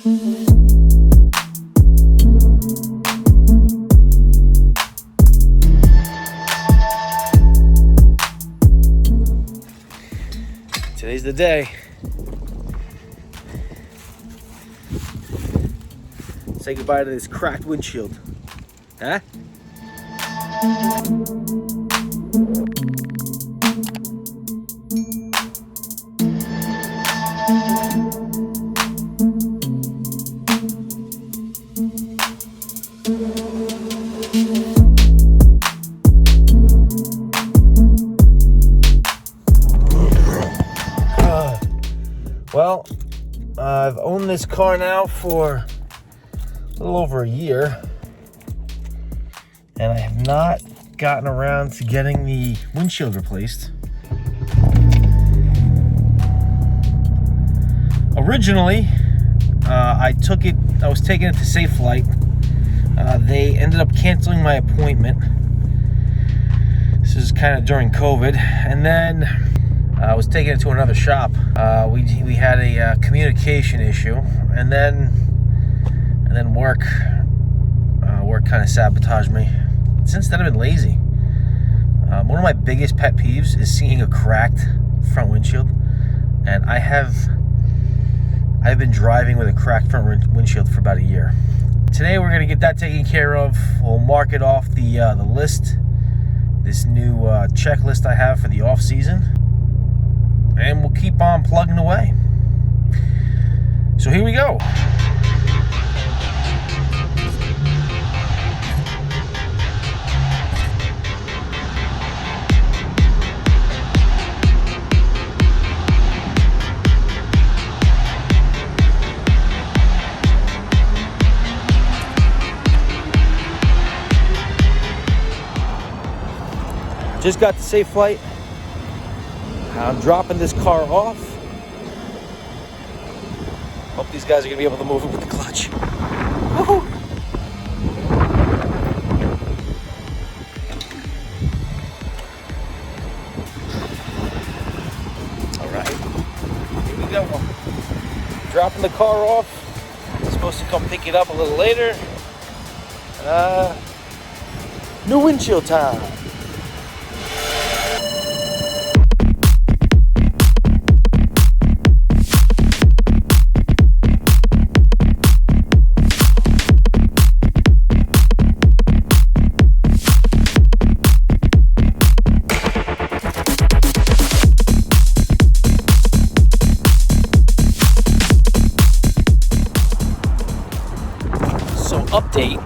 Today's the day. Say goodbye to this cracked windshield. Huh? Well, I've owned this car now for a little over a year, and I have not gotten around to getting the windshield replaced. Originally, I was taking it to Safe Flight. They ended up canceling my appointment. This is kind of during COVID, and then I was taking it to another shop. We had a communication issue, and then work kind of sabotaged me. Since then, I've been lazy. One of my biggest pet peeves is seeing a cracked front windshield, and I've been driving with a cracked front windshield for about a year. Today, we're gonna get that taken care of. We'll mark it off the list, this new checklist I have for the off season. And we'll keep on plugging away. So here we go. Just got to Safe Flight. I'm dropping this car off. Hope these guys are gonna be able to move it with the clutch. Woohoo! All right, here we go. Dropping the car off. I'm supposed to come pick it up a little later. New windshield time. Update.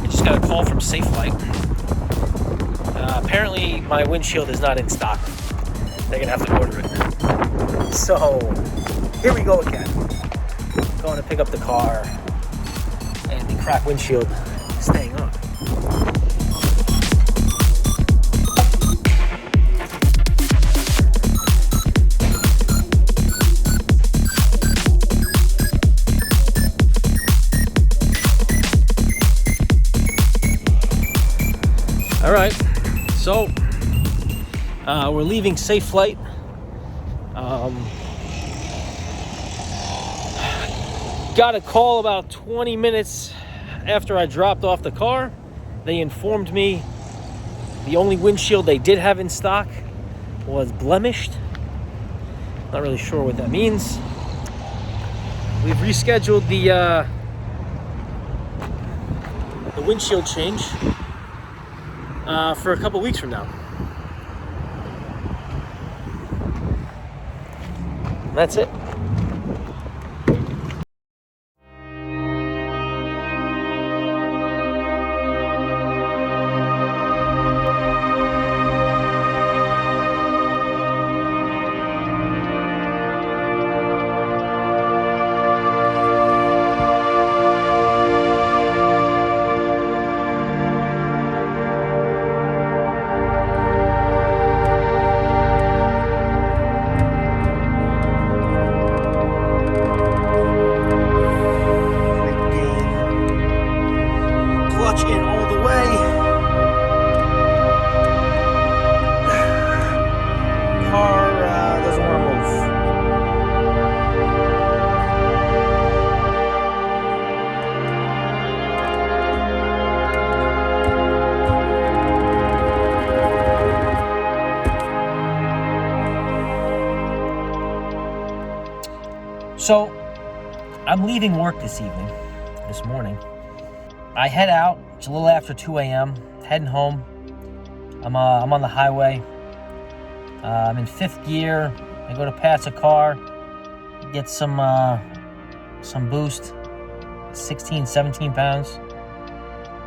I just got a call from Safe Flight. Apparently my windshield is not in stock. They're gonna have to order it. So here we go again. Going to pick up the car, and the cracked windshield is staying on. All right, so we're leaving Safe Flight. Got a call about 20 minutes after I dropped off the car. They informed me the only windshield they did have in stock was blemished. Not really sure what that means. We've rescheduled the windshield change for a couple weeks from now. That's it. So, I'm leaving work this morning. I head out, it's a little after 2 a.m., heading home. I'm on the highway. I'm in 5th gear. I go to pass a car, get some boost, 16, 17 pounds,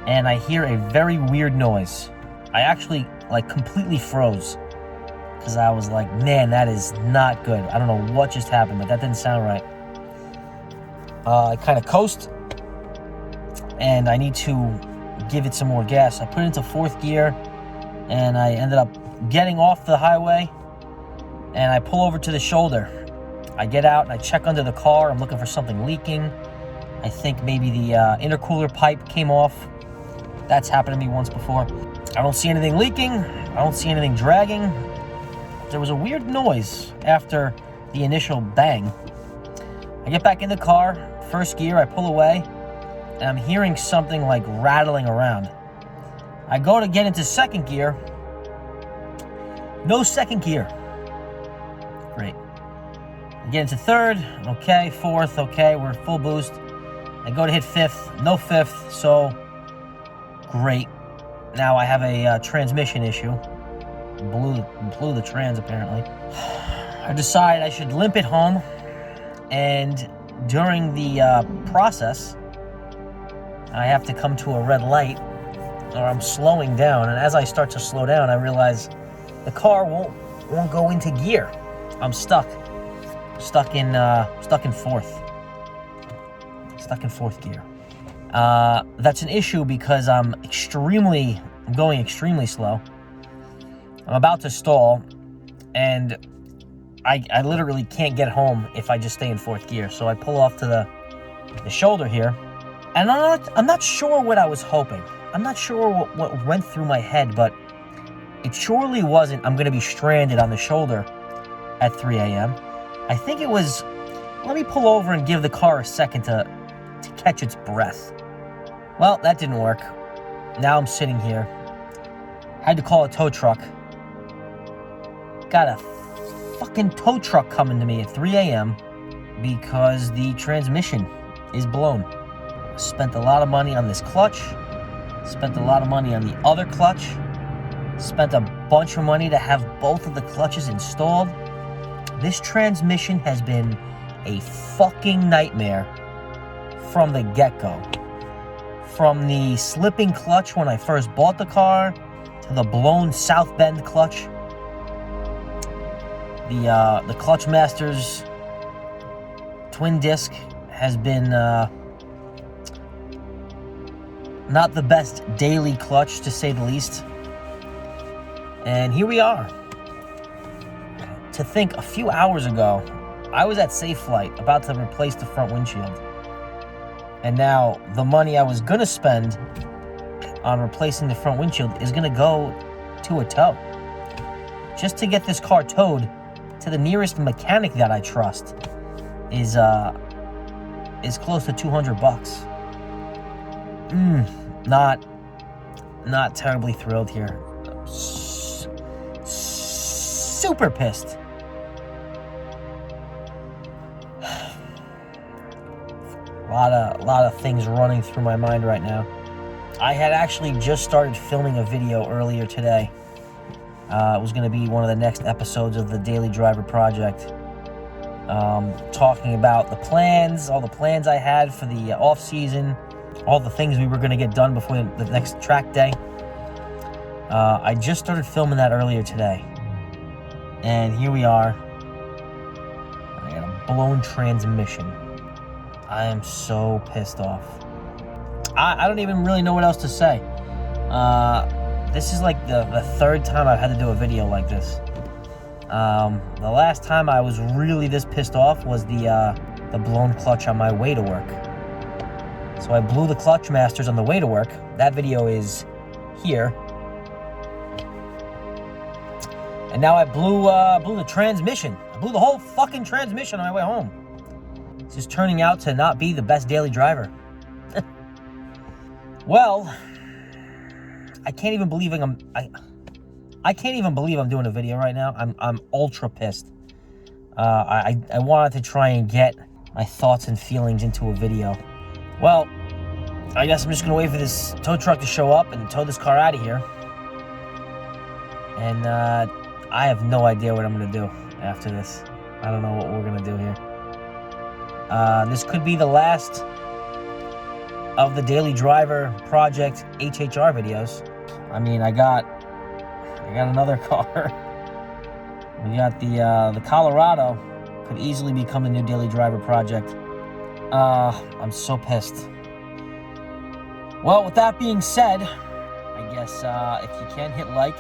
and I hear a very weird noise. I actually completely froze because I was like, man, that is not good. I don't know what just happened, but that didn't sound right. I kind of coast, and I need to give it some more gas. I put it into 4th gear, and I ended up getting off the highway, and I pull over to the shoulder. I get out and I check under the car. I'm looking for something leaking. I think maybe the intercooler pipe came off. That's happened to me once before. I don't see anything leaking. I don't see anything dragging. There was a weird noise after the initial bang. I get back in the car, 1st gear, I pull away, and I'm hearing something like rattling around. I go to get into 2nd gear. No 2nd gear. Great. I get into 3rd, okay, 4th, okay, we're full boost. I go to hit 5th, no 5th, so great. Now I have a transmission issue. Blew the trans, apparently. I decide I should limp it home, and during the process, I have to come to a red light, or I'm slowing down, and as I start to slow down, I realize the car won't go into gear. I'm stuck in 4th. Stuck in 4th gear. That's an issue because I'm going extremely slow. I'm about to stall, and I literally can't get home if I just stay in 4th gear. So I pull off to the shoulder here, and I'm not sure what I was hoping. I'm not sure what went through my head, but it surely wasn't I'm going to be stranded on the shoulder at 3 a.m. I think it was, let me pull over and give the car a second to catch its breath. Well, that didn't work. Now I'm sitting here. Had to call a tow truck. Got a fucking tow truck coming to me at 3 a.m. because the transmission is blown. Spent a lot of money on this clutch. Spent a lot of money on the other clutch. Spent a bunch of money to have both of the clutches installed. This transmission has been a fucking nightmare from the get-go. From the slipping clutch when I first bought the car, to the blown South Bend clutch. The Clutch Masters twin disc has been not the best daily clutch, to say the least. And here we are. To think, a few hours ago, I was at Safe Flight about to replace the front windshield. And now the money I was going to spend on replacing the front windshield is going to go to a tow. Just to get this car towed to the nearest mechanic that I trust is close to $200. Not terribly thrilled here. Super pissed. A lot of things running through my mind right now. I had actually just started filming a video earlier today. It was going to be one of the next episodes of the Daily Driver Project. Talking about the plans, all the plans I had for the off-season, all the things we were going to get done before the next track day. I just started filming that earlier today. And here we are. I got a blown transmission. I am so pissed off. I don't even really know what else to say. This is like the 3rd time I've had to do a video like this. The last time I was really this pissed off was the blown clutch on my way to work. So I blew the Clutch Masters on the way to work. That video is here. And now I blew the transmission. I blew the whole fucking transmission on my way home. This is turning out to not be the best daily driver. Well, I can't even believe I can't even believe I'm doing a video right now. I'm ultra pissed. I wanted to try and get my thoughts and feelings into a video. Well, I guess I'm just gonna wait for this tow truck to show up and tow this car out of here. And I have no idea what I'm gonna do after this. I don't know what we're gonna do here. This could be the last of the Daily Driver Project HHR videos. I mean, I got another car. We got the Colorado. Could easily become the new Daily Driver Project. I'm so pissed. Well, with that being said, I guess if you can, hit like,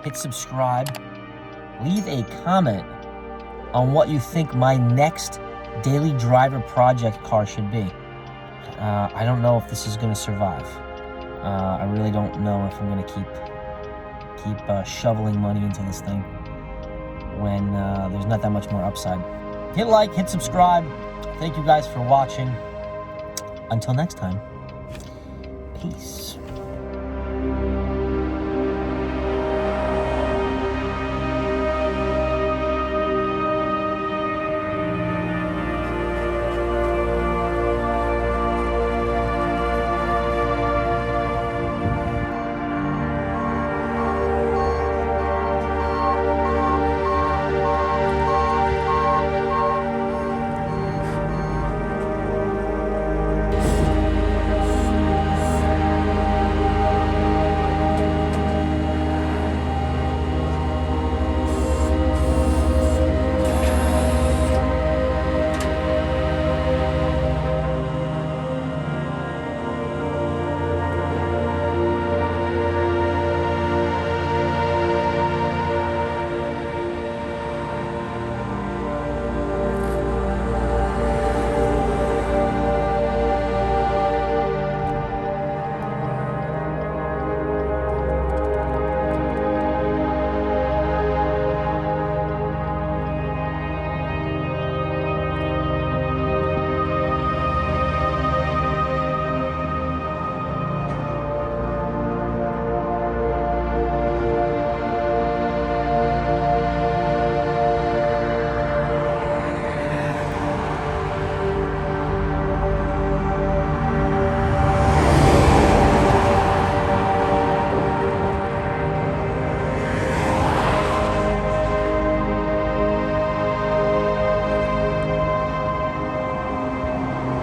hit subscribe, leave a comment on what you think my next Daily Driver Project car should be. I don't know if this is going to survive. I really don't know if I'm going to keep shoveling money into this thing when there's not that much more upside. Hit like, hit subscribe. Thank you guys for watching. Until next time, peace.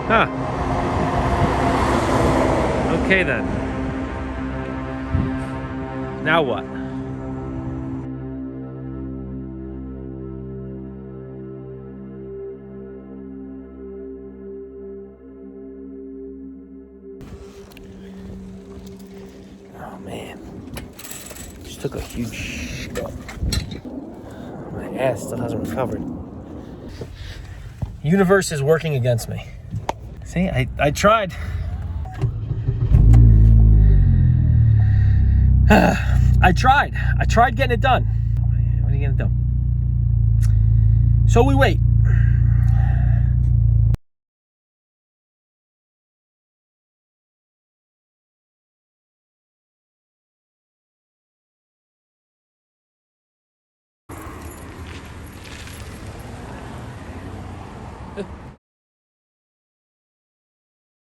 Huh. Okay then. Now what? Oh man. Just took a huge shit. My ass still hasn't recovered. Universe is working against me. See, I tried. I tried getting it done. What are you gonna do? So we wait.